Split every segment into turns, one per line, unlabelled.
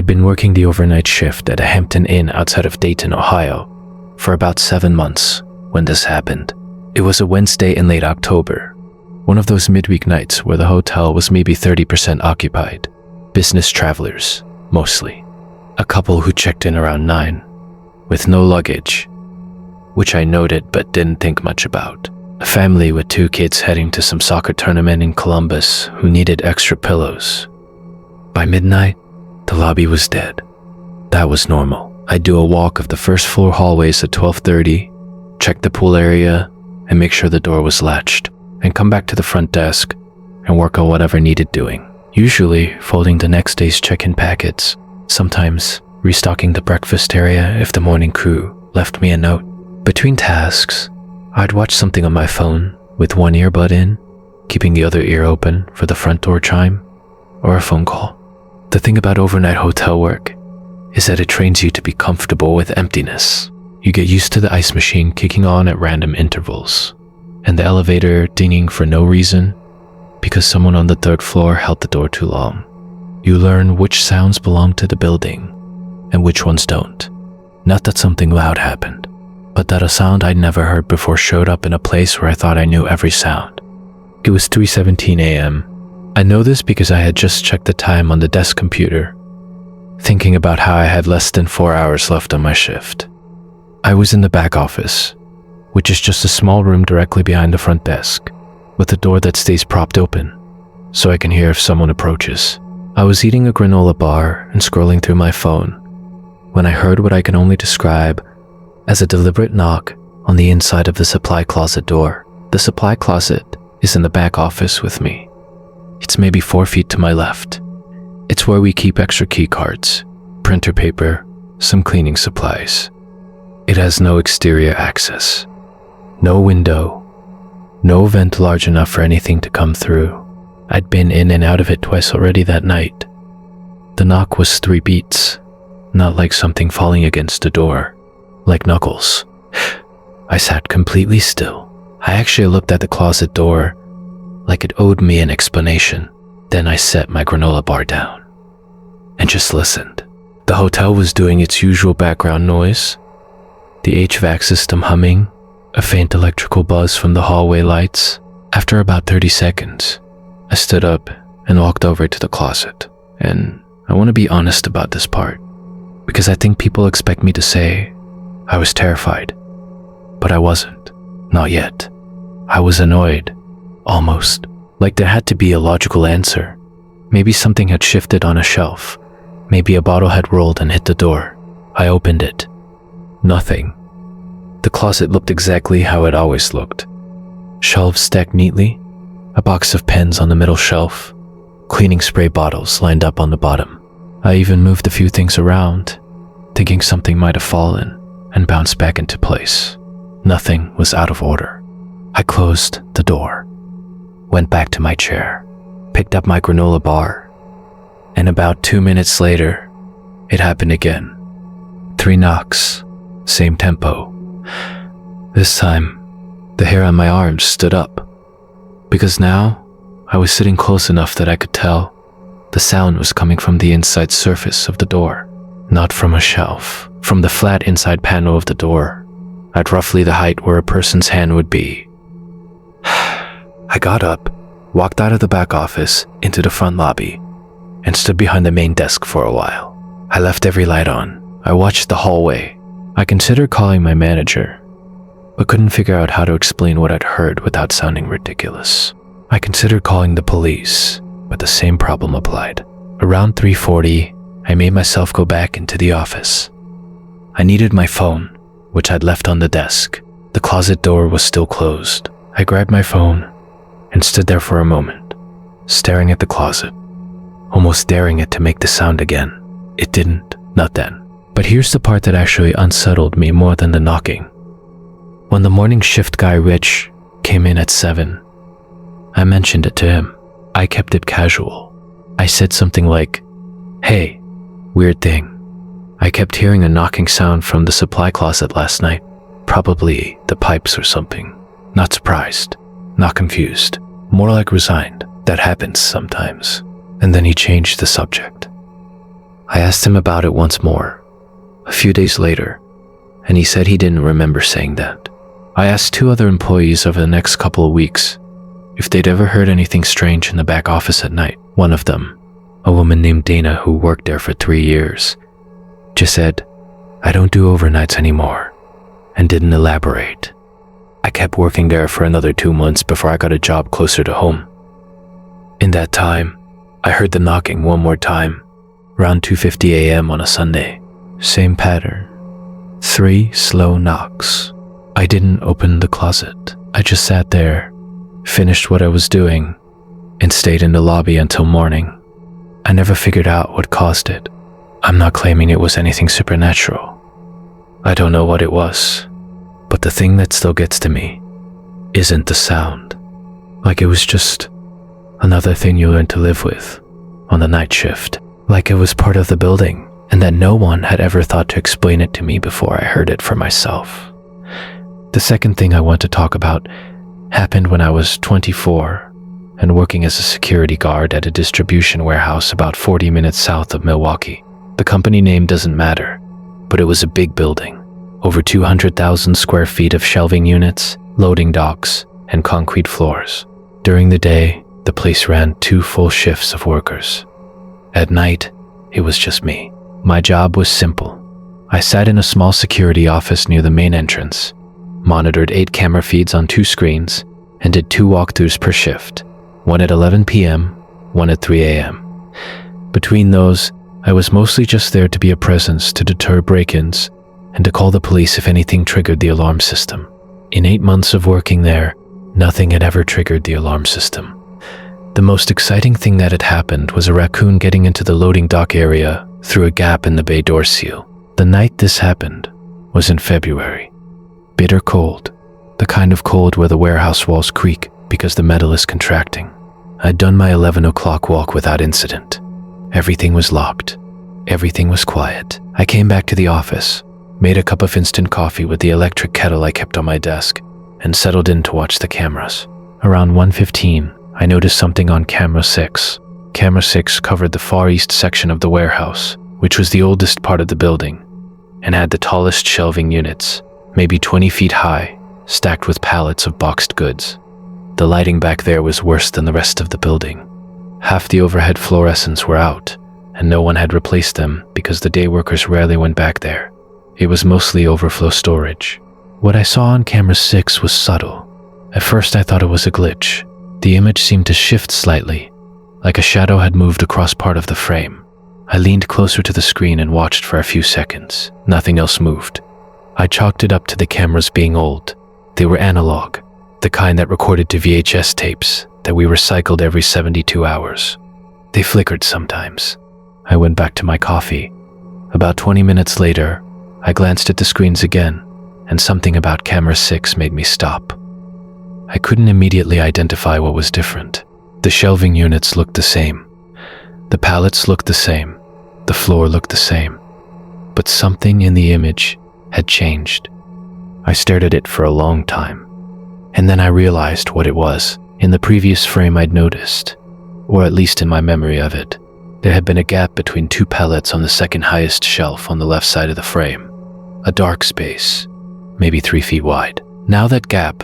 I'd been working the overnight shift at a Hampton Inn outside of Dayton, Ohio, for about 7 months when this happened. It was a Wednesday in late October, one of those midweek nights where the hotel was maybe 30% occupied. Business travelers, mostly. A couple who checked in around 9, with no luggage, which I noted but didn't think much about. A family with 2 kids heading to some soccer tournament in Columbus who needed extra pillows. By midnight, the lobby was dead. That was normal. I'd do a walk of the first floor hallways at 12:30, check the pool area, and make sure the door was latched, and come back to the front desk and work on whatever needed doing. Usually folding the next day's check-in packets, sometimes restocking the breakfast area if the morning crew left me a note. Between tasks, I'd watch something on my phone with one earbud in, keeping the other ear open for the front door chime, or a phone call. The thing about overnight hotel work is that it trains you to be comfortable with emptiness. You get used to the ice machine kicking on at random intervals, and the elevator dinging for no reason because someone on the 3rd floor held the door too long. You learn which sounds belong to the building and which ones don't. Not that something loud happened, but that a sound I'd never heard before showed up in a place where I thought I knew every sound. It was 3:17 a.m. I know this because I had just checked the time on the desk computer, thinking about how I had less than 4 hours left on my shift. I was in the back office, which is just a small room directly behind the front desk, with a door that stays propped open, so I can hear if someone approaches. I was eating a granola bar and scrolling through my phone when I heard what I can only describe as a deliberate knock on the inside of the supply closet door. The supply closet is in the back office with me. It's maybe 4 feet to my left. It's where we keep extra key cards, printer paper, some cleaning supplies. It has no exterior access, no window, no vent large enough for anything to come through. I'd been in and out of it twice already that night. The knock was 3 beats, not like something falling against a door, like knuckles. I sat completely still. I actually looked at the closet door like it owed me an explanation. Then I set my granola bar down and just listened. The hotel was doing its usual background noise, the HVAC system humming, a faint electrical buzz from the hallway lights. After about 30 seconds, I stood up and walked over to the closet. And I want to be honest about this part, because I think people expect me to say I was terrified, but I wasn't. Not yet. I was annoyed, almost, like there had to be a logical answer. Maybe something had shifted on a shelf. Maybe a bottle had rolled and hit the door. I opened it. Nothing. The closet looked exactly how it always looked. Shelves stacked neatly, a box of pens on the middle shelf, cleaning spray bottles lined up on the bottom. I even moved a few things around, thinking something might have fallen and bounced back into place. Nothing was out of order. I closed the door, went back to my chair, picked up my granola bar, and about 2 minutes later, it happened again. 3 knocks, same tempo. This time, the hair on my arms stood up, because now I was sitting close enough that I could tell the sound was coming from the inside surface of the door, not from a shelf, from the flat inside panel of the door, at roughly the height where a person's hand would be. I got up, walked out of the back office into the front lobby, and stood behind the main desk for a while. I left every light on. I watched the hallway. I considered calling my manager, but couldn't figure out how to explain what I'd heard without sounding ridiculous. I considered calling the police, but the same problem applied. Around 3:40, I made myself go back into the office. I needed my phone, which I'd left on the desk. The closet door was still closed. I grabbed my phone and stood there for a moment, staring at the closet, almost daring it to make the sound again. It didn't, not then. But here's the part that actually unsettled me more than the knocking. When the morning shift guy, Rich, came in at 7, I mentioned it to him. I kept it casual. I said something like, "Hey, weird thing. I kept hearing a knocking sound from the supply closet last night. Probably the pipes or something." Not surprised, not confused, more like resigned. That happens sometimes. And then he changed the subject. I asked him about it once more, a few days later, and he said he didn't remember saying that. I asked 2 other employees over the next couple of weeks if they'd ever heard anything strange in the back office at night. One of them, a woman named Dana who worked there for 3 years, just said, "I don't do overnights anymore," and didn't elaborate. I kept working there for another 2 months before I got a job closer to home. In that time, I heard the knocking one more time, around 2:50 a.m. on a Sunday. Same pattern. 3 slow knocks. I didn't open the closet. I just sat there, finished what I was doing, and stayed in the lobby until morning. I never figured out what caused it. I'm not claiming it was anything supernatural. I don't know what it was, but the thing that still gets to me isn't the sound. Like it was just another thing you learn to live with on the night shift. Like it was part of the building, and that no one had ever thought to explain it to me before I heard it for myself. The second thing I want to talk about happened when I was 24 and working as a security guard at a distribution warehouse about 40 minutes south of Milwaukee. The company name doesn't matter, but it was a big building, over 200,000 square feet of shelving units, loading docks, and concrete floors. During the day, the place ran 2 full shifts of workers. At night, it was just me. My job was simple. I sat in a small security office near the main entrance, monitored 8 camera feeds on 2 screens, and did 2 walkthroughs per shift, one at 11 p.m., one at 3 a.m. Between those, I was mostly just there to be a presence to deter break-ins and to call the police if anything triggered the alarm system. In 8 months of working there, nothing had ever triggered the alarm system. The most exciting thing that had happened was a raccoon getting into the loading dock area through a gap in the bay door seal. The night this happened was in February. Bitter cold, the kind of cold where the warehouse walls creak because the metal is contracting. I'd done my 11 o'clock walk without incident. Everything was locked. Everything was quiet. I came back to the office, made a cup of instant coffee with the electric kettle I kept on my desk, and settled in to watch the cameras. Around 1:15, I noticed something on camera 6. Camera 6 covered the far east section of the warehouse, which was the oldest part of the building, and had the tallest shelving units, maybe 20 feet high, stacked with pallets of boxed goods. The lighting back there was worse than the rest of the building. Half the overhead fluorescents were out, and no one had replaced them because the day workers rarely went back there. It was mostly overflow storage. What I saw on camera 6 was subtle. At first I thought it was a glitch. The image seemed to shift slightly, like a shadow had moved across part of the frame. I leaned closer to the screen and watched for a few seconds. Nothing else moved. I chalked it up to the cameras being old. They were analog, the kind that recorded to VHS tapes that we recycled every 72 hours. They flickered sometimes. I went back to my coffee. About 20 minutes later, I glanced at the screens again, and something about camera 6 made me stop. I couldn't immediately identify what was different. The shelving units looked the same. The pallets looked the same. The floor looked the same. But something in the image had changed. I stared at it for a long time, and then I realized what it was. In the previous frame I'd noticed, or at least in my memory of it, there had been a gap between 2 pallets on the second highest shelf on the left side of the frame. A dark space, maybe 3 feet wide. Now that gap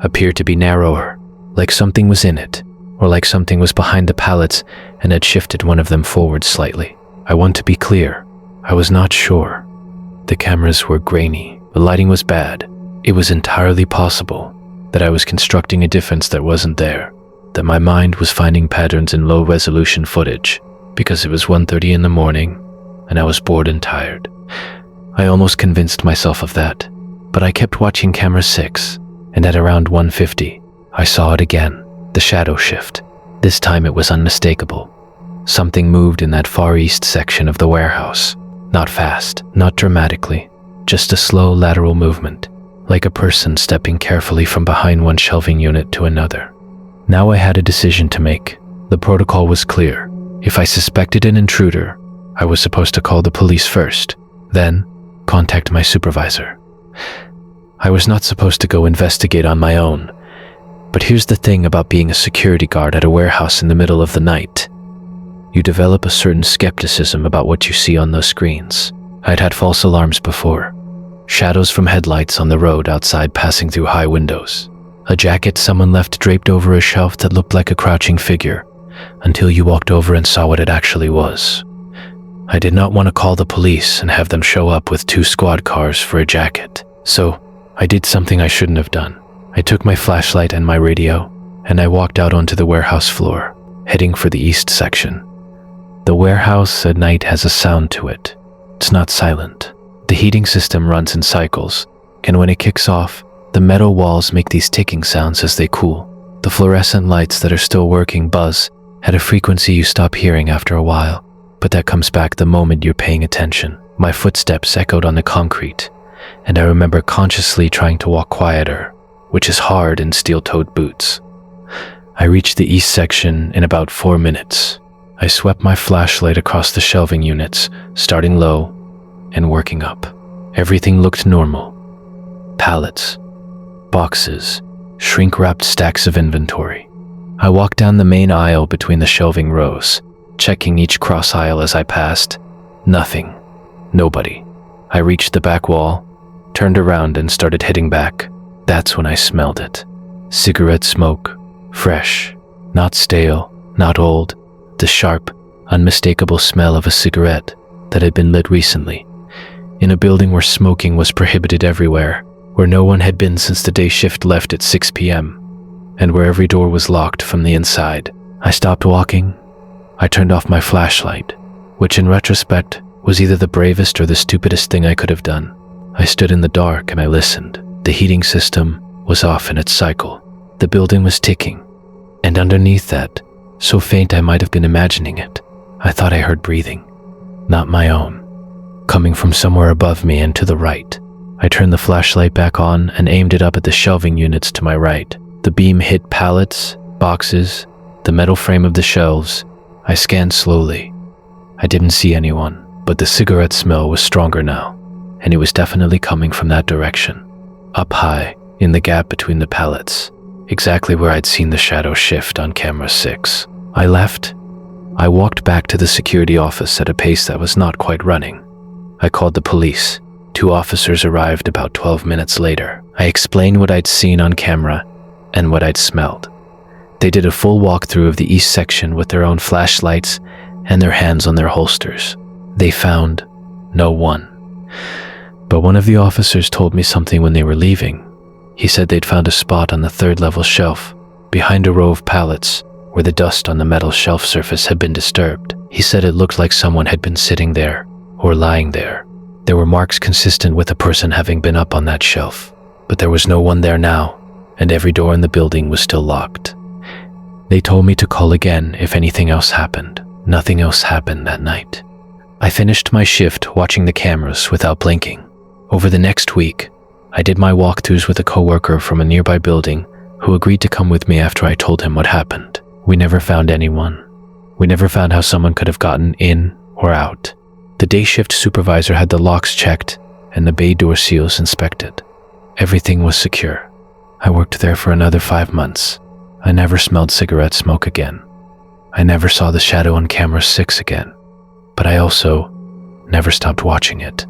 appeared to be narrower, like something was in it, or like something was behind the pallets and had shifted one of them forward slightly. I want to be clear, I was not sure. The cameras were grainy, the lighting was bad. It was entirely possible that I was constructing a difference that wasn't there, that my mind was finding patterns in low-resolution footage, because it was 1:30 in the morning, and I was bored and tired. I almost convinced myself of that, but I kept watching camera 6, and at around 1:50, I saw it again, the shadow shift. This time it was unmistakable. Something moved in that far east section of the warehouse. Not fast, not dramatically, just a slow lateral movement, like a person stepping carefully from behind one shelving unit to another. Now I had a decision to make. The protocol was clear. If I suspected an intruder, I was supposed to call the police first, then contact my supervisor. I was not supposed to go investigate on my own. But here's the thing about being a security guard at a warehouse in the middle of the night. You develop a certain skepticism about what you see on those screens. I'd had false alarms before. Shadows from headlights on the road outside passing through high windows. A jacket someone left draped over a shelf that looked like a crouching figure, until you walked over and saw what it actually was. I did not want to call the police and have them show up with 2 squad cars for a jacket, so I did something I shouldn't have done. I took my flashlight and my radio, and I walked out onto the warehouse floor, heading for the east section. The warehouse at night has a sound to it. It's not silent. The heating system runs in cycles, and when it kicks off, the metal walls make these ticking sounds as they cool. The fluorescent lights that are still working buzz at a frequency you stop hearing after a while, but that comes back the moment you're paying attention. My footsteps echoed on the concrete, and I remember consciously trying to walk quieter, which is hard in steel-toed boots. I reached the east section in about 4 minutes. I swept my flashlight across the shelving units, starting low and working up. Everything looked normal. Pallets, boxes, shrink-wrapped stacks of inventory. I walked down the main aisle between the shelving rows, checking each cross aisle as I passed. Nothing. Nobody. I reached the back wall, turned around and started heading back. That's when I smelled it. Cigarette smoke. Fresh. Not stale, not old. The sharp, unmistakable smell of a cigarette that had been lit recently. In a building where smoking was prohibited everywhere, where no one had been since the day shift left at 6 p.m., and where every door was locked from the inside. I stopped walking. I turned off my flashlight, which in retrospect was either the bravest or the stupidest thing I could have done. I stood in the dark and I listened. The heating system was off in its cycle. The building was ticking, and underneath that, so faint I might have been imagining it, I thought I heard breathing. Not my own, coming from somewhere above me and to the right. I turned the flashlight back on and aimed it up at the shelving units to my right. The beam hit pallets, boxes, the metal frame of the shelves. I scanned slowly. I didn't see anyone, but the cigarette smell was stronger now, and it was definitely coming from that direction. Up high, in the gap between the pallets, exactly where I'd seen the shadow shift on camera 6. I left. I walked back to the security office at a pace that was not quite running. I called the police. 2 officers arrived about 12 minutes later. I explained what I'd seen on camera and what I'd smelled. They did a full walkthrough of the east section with their own flashlights and their hands on their holsters. They found no one. But one of the officers told me something when they were leaving. He said they'd found a spot on the 3rd level shelf, behind a row of pallets, where the dust on the metal shelf surface had been disturbed. He said it looked like someone had been sitting there, or lying there. There were marks consistent with a person having been up on that shelf, but there was no one there now, and every door in the building was still locked. They told me to call again if anything else happened. Nothing else happened that night. I finished my shift watching the cameras without blinking. Over the next week, I did my walkthroughs with a coworker from a nearby building who agreed to come with me after I told him what happened. We never found anyone. We never found how someone could have gotten in or out. The day shift supervisor had the locks checked and the bay door seals inspected. Everything was secure. I worked there for another 5 months. I never smelled cigarette smoke again. I never saw the shadow on camera 6 again. But I also never stopped watching it.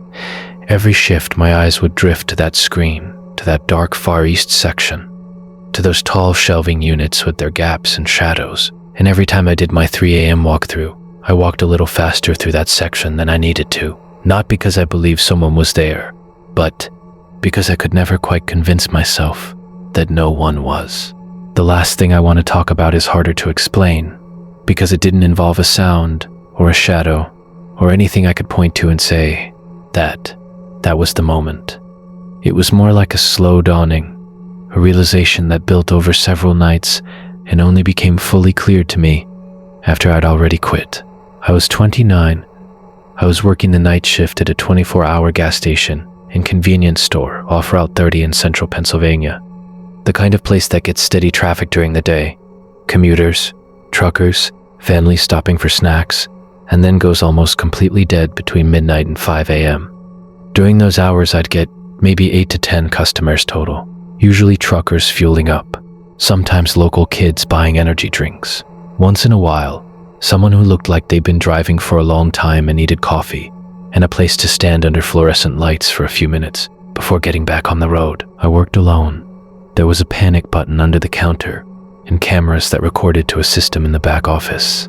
Every shift, my eyes would drift to that screen, to that dark Far East section, to those tall shelving units with their gaps and shadows. And every time I did my 3 a.m. walkthrough, I walked a little faster through that section than I needed to. Not because I believed someone was there, but because I could never quite convince myself that no one was. The last thing I want to talk about is harder to explain, because it didn't involve a sound or a shadow or anything I could point to and say, that was the moment. It was more like a slow dawning, a realization that built over several nights and only became fully clear to me after I'd already quit. I was 29. I was working the night shift at a 24-hour gas station and convenience store off Route 30 in central Pennsylvania. The kind of place that gets steady traffic during the day. Commuters, truckers, families stopping for snacks, and then goes almost completely dead between midnight and 5 a.m. During those hours, I'd get maybe 8 to 10 customers total, usually truckers fueling up, sometimes local kids buying energy drinks. Once in a while, Someone who looked like they'd been driving for a long time and needed coffee, and a place to stand under fluorescent lights for a few minutes before getting back on the road. I worked alone. There was a panic button under the counter and cameras that recorded to a system in the back office.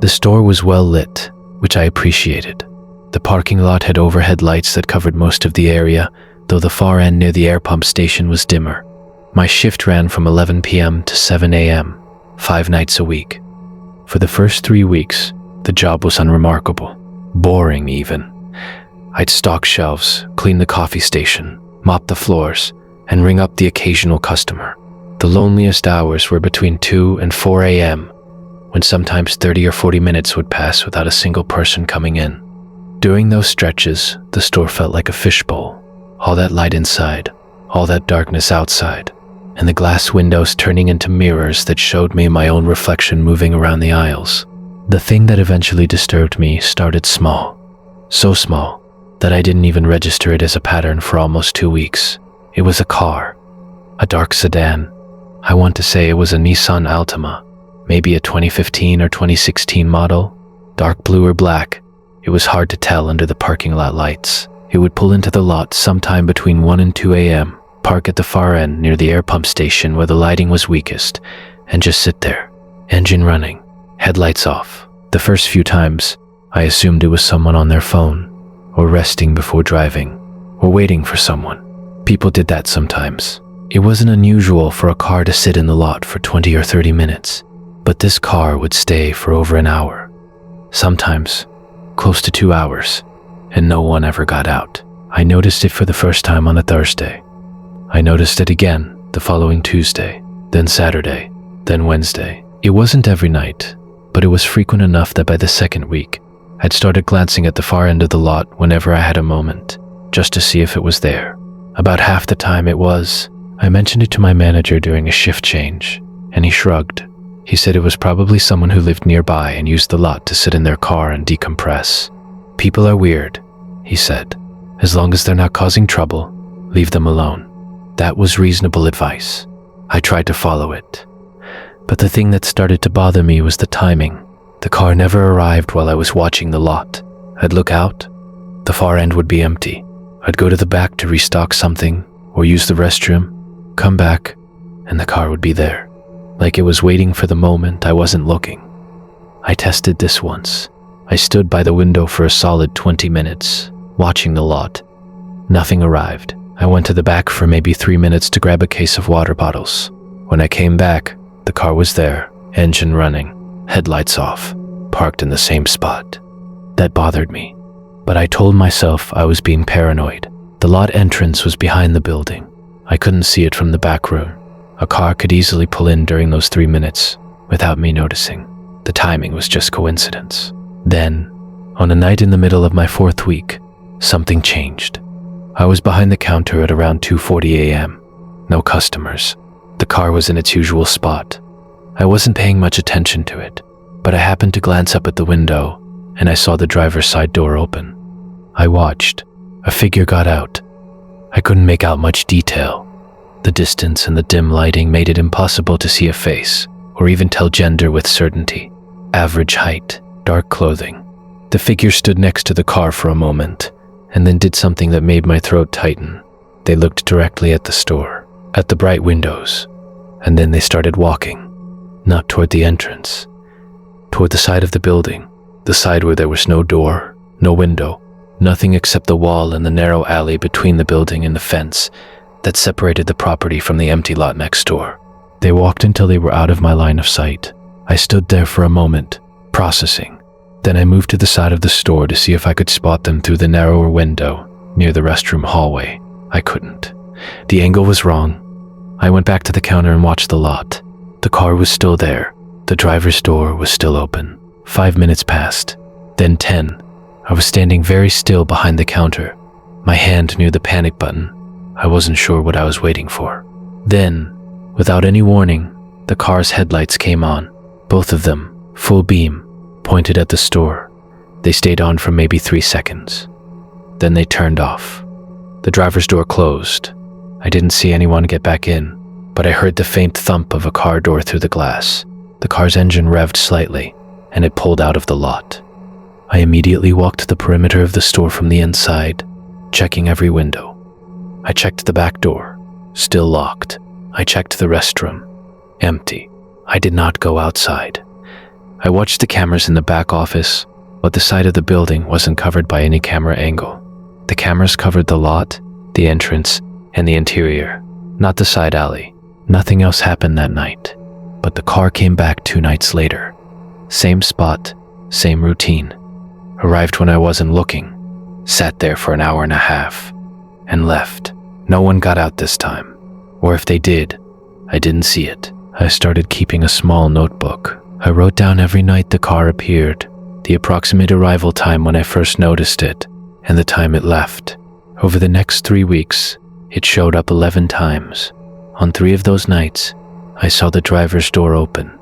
The store was well lit, which I appreciated. The parking lot had overhead lights that covered most of the area, though the far end near the air pump station was dimmer. My shift ran from 11 p.m. to 7 a.m., 5 nights a week. For the first 3 weeks, the job was unremarkable, boring even. I'd stock shelves, clean the coffee station, mop the floors, and ring up the occasional customer. The loneliest hours were between 2 and 4 a.m., when sometimes 30 or 40 minutes would pass without a single person coming in. During those stretches, the store felt like a fishbowl. All that light inside, all that darkness outside, and the glass windows turning into mirrors that showed me my own reflection moving around the aisles. The thing that eventually disturbed me started small. So small that I didn't even register it as a pattern for almost 2 weeks. It was a car, a dark sedan. I want to say it was a Nissan Altima, maybe a 2015 or 2016 model, dark blue or black. It was hard to tell under the parking lot lights. It would pull into the lot sometime between 1 and 2 a.m., park at the far end near the air pump station where the lighting was weakest, and just sit there, engine running, headlights off. The first few times, I assumed it was someone on their phone, or resting before driving, or waiting for someone. People did that sometimes. It wasn't unusual for a car to sit in the lot for 20 or 30 minutes, but this car would stay for over an hour, sometimes close to 2 hours, and no one ever got out. I noticed it for the first time on a Thursday. I noticed it again the following Tuesday, then Saturday, then Wednesday. It wasn't every night, but it was frequent enough that by the second week, I'd started glancing at the far end of the lot whenever I had a moment, just to see if it was there. About half the time it was. I mentioned it to my manager during a shift change, and he shrugged. He said it was probably someone who lived nearby and used the lot to sit in their car and decompress. People are weird, he said. As long as they're not causing trouble, leave them alone. That was reasonable advice. I tried to follow it. But the thing that started to bother me was the timing. The car never arrived while I was watching the lot. I'd look out, the far end would be empty. I'd go to the back to restock something or use the restroom, come back, and the car would be there. Like it was waiting for the moment I wasn't looking. I tested this once. I stood by the window for a solid 20 minutes, watching the lot. Nothing arrived. I went to the back for maybe 3 minutes to grab a case of water bottles. When I came back, the car was there, engine running, headlights off, parked in the same spot. That bothered me, but I told myself I was being paranoid. The lot entrance was behind the building. I couldn't see it from the back room. A car could easily pull in during those 3 minutes without me noticing. The timing was just coincidence. Then, on a night in the middle of my 4th week, something changed. I was behind the counter at around 2:40 a.m. No customers. The car was in its usual spot. I wasn't paying much attention to it, but I happened to glance up at the window, and I saw the driver's side door open. I watched. A figure got out. I couldn't make out much detail. The distance and the dim lighting made it impossible to see a face, or even tell gender with certainty. Average height, dark clothing. The figure stood next to the car for a moment, and then did something that made my throat tighten. They looked directly at the store, at the bright windows, and then they started walking, not toward the entrance, toward the side of the building, the side where there was no door, no window, nothing except the wall and the narrow alley between the building and the fence that separated the property from the empty lot next door. They walked until they were out of my line of sight. I stood there for a moment, processing. Then I moved to the side of the store to see if I could spot them through the narrower window near the restroom hallway. I couldn't. The angle was wrong. I went back to the counter and watched the lot. The car was still there. The driver's door was still open. 5 minutes passed, then 10. I was standing very still behind the counter, my hand near the panic button. I wasn't sure what I was waiting for. Then, without any warning, the car's headlights came on. Both of them, full beam, pointed at the store. They stayed on for maybe 3 seconds. Then they turned off. The driver's door closed. I didn't see anyone get back in, but I heard the faint thump of a car door through the glass. The car's engine revved slightly, and it pulled out of the lot. I immediately walked the perimeter of the store from the inside, checking every window. I checked the back door, still locked. I checked the restroom, empty. I did not go outside. I watched the cameras in the back office, but the side of the building wasn't covered by any camera angle. The cameras covered the lot, the entrance, and the interior, not the side alley. Nothing else happened that night, but the car came back 2 nights later. Same spot, same routine. Arrived when I wasn't looking, sat there for an hour and a half, and left. No one got out this time, or if they did, I didn't see it. I started keeping a small notebook. I wrote down every night the car appeared, the approximate arrival time when I first noticed it, and the time it left. Over the next 3 weeks, it showed up 11 times. On 3 of those nights, I saw the driver's door open.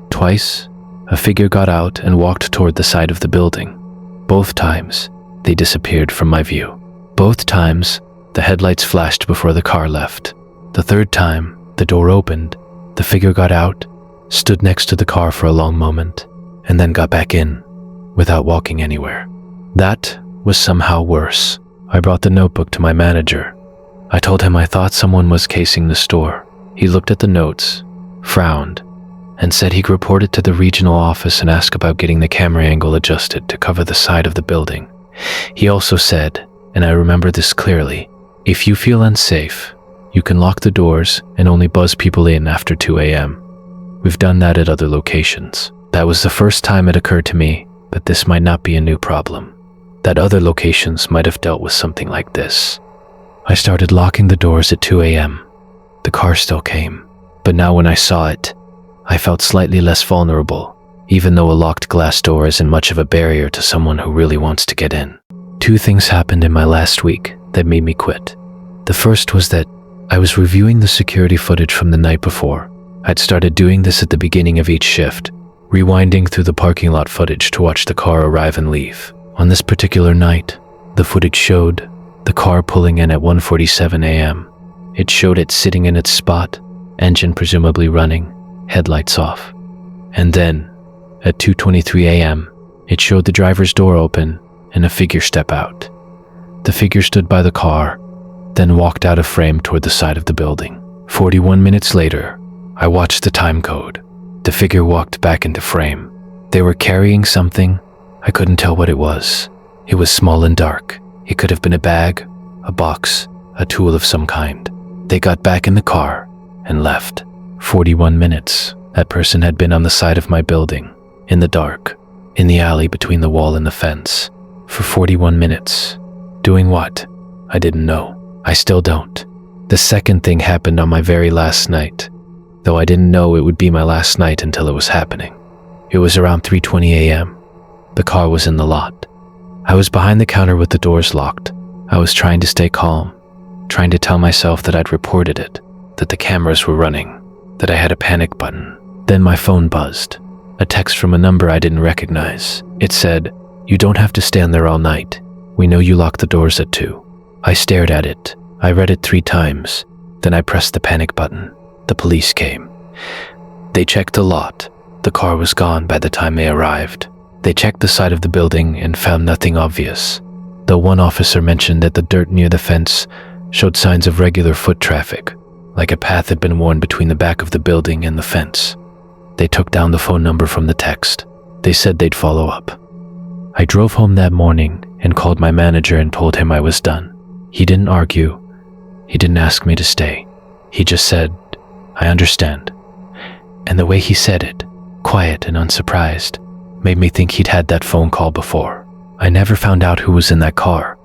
Twice, a figure got out and walked toward the side of the building. Both times, they disappeared from my view. Both times, the headlights flashed before the car left. The 3rd time, the door opened, the figure got out, stood next to the car for a long moment, and then got back in, without walking anywhere. That was somehow worse. I brought the notebook to my manager. I told him I thought someone was casing the store. He looked at the notes, frowned, and said he'd report it to the regional office and ask about getting the camera angle adjusted to cover the side of the building. He also said, and I remember this clearly, if you feel unsafe, you can lock the doors and only buzz people in after 2 a.m. We've done that at other locations. That was the first time it occurred to me that this might not be a new problem, that other locations might have dealt with something like this. I started locking the doors at 2 a.m. The car still came, but now when I saw it, I felt slightly less vulnerable, even though a locked glass door isn't much of a barrier to someone who really wants to get in. 2 things happened in my last week that made me quit. The first was that I was reviewing the security footage from the night before. I'd started doing this at the beginning of each shift, rewinding through the parking lot footage to watch the car arrive and leave. On this particular night, the footage showed the car pulling in at 1:47 a.m. It showed it sitting in its spot, engine presumably running, headlights off. And then, at 2:23 a.m., it showed the driver's door open and a figure step out. The figure stood by the car, then walked out of frame toward the side of the building. 41 minutes later, I watched the time code. The figure walked back into frame. They were carrying something. I couldn't tell what it was. It was small and dark. It could have been a bag, a box, a tool of some kind. They got back in the car and left. 41 minutes. That person had been on the side of my building, in the dark, in the alley between the wall and the fence, for 41 minutes. Doing what? I didn't know. I still don't. The second thing happened on my very last night, though I didn't know it would be my last night until it was happening. It was around 3:20 a.m. The car was in the lot. I was behind the counter with the doors locked. I was trying to stay calm, trying to tell myself that I'd reported it, that the cameras were running, that I had a panic button. Then my phone buzzed. A text from a number I didn't recognize. It said, "You don't have to stand there all night. We know you locked the doors at 2. I stared at it. I read it 3 times. Then I pressed the panic button. The police came. They checked the lot. The car was gone by the time they arrived. They checked the side of the building and found nothing obvious, though one officer mentioned that the dirt near the fence showed signs of regular foot traffic, like a path had been worn between the back of the building and the fence. They took down the phone number from the text. They said they'd follow up. I drove home that morning and called my manager and told him I was done. He didn't argue. He didn't ask me to stay. He just said, "I understand." And the way he said it, quiet and unsurprised, made me think he'd had that phone call before. I never found out who was in that car.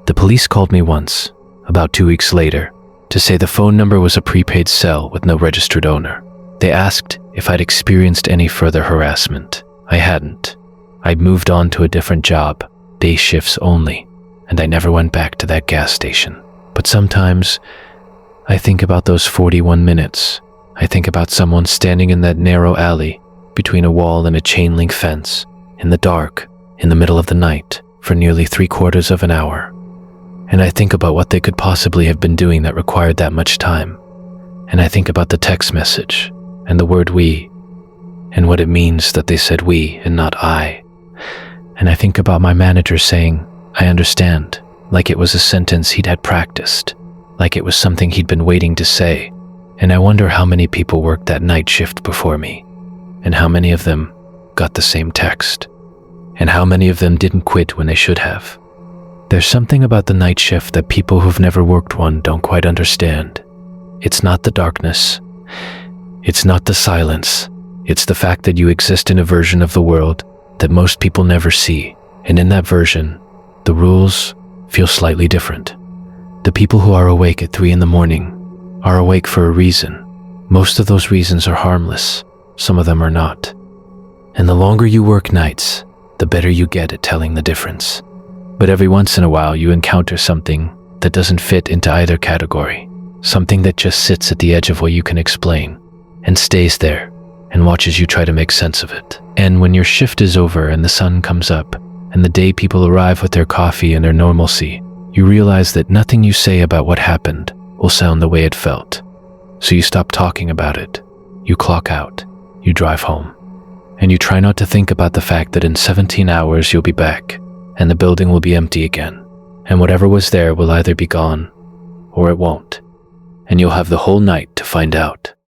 The police called me once, about 2 weeks later, to say the phone number was a prepaid cell with no registered owner. They asked if I'd experienced any further harassment. I hadn't. I'd moved on to a different job, day shifts only, and I never went back to that gas station. But sometimes, I think about those 41 minutes. I think about someone standing in that narrow alley between a wall and a chain-link fence, in the dark, in the middle of the night, for nearly 3/4 of an hour. And I think about what they could possibly have been doing that required that much time. And I think about the text message, and the word "we," and what it means that they said we and not I. And I think about my manager saying, "I understand," like it was a sentence he'd had practiced, like it was something he'd been waiting to say. And I wonder how many people worked that night shift before me, and how many of them got the same text, and how many of them didn't quit when they should have. There's something about the night shift that people who've never worked one don't quite understand. It's not the darkness. It's not the silence. It's the fact that you exist in a version of the world that most people never see. And in that version, the rules feel slightly different. The people who are awake at 3 a.m. are awake for a reason. Most of those reasons are harmless. Some of them are not. And the longer you work nights, the better you get at telling the difference. But every once in a while, you encounter something that doesn't fit into either category. Something that just sits at the edge of what you can explain and stays there and watches you try to make sense of it. And when your shift is over and the sun comes up and the day people arrive with their coffee and their normalcy, you realize that nothing you say about what happened will sound the way it felt. So you stop talking about it. You clock out. You drive home. And you try not to think about the fact that in 17 hours you'll be back and the building will be empty again. And whatever was there will either be gone or it won't. And you'll have the whole night to find out.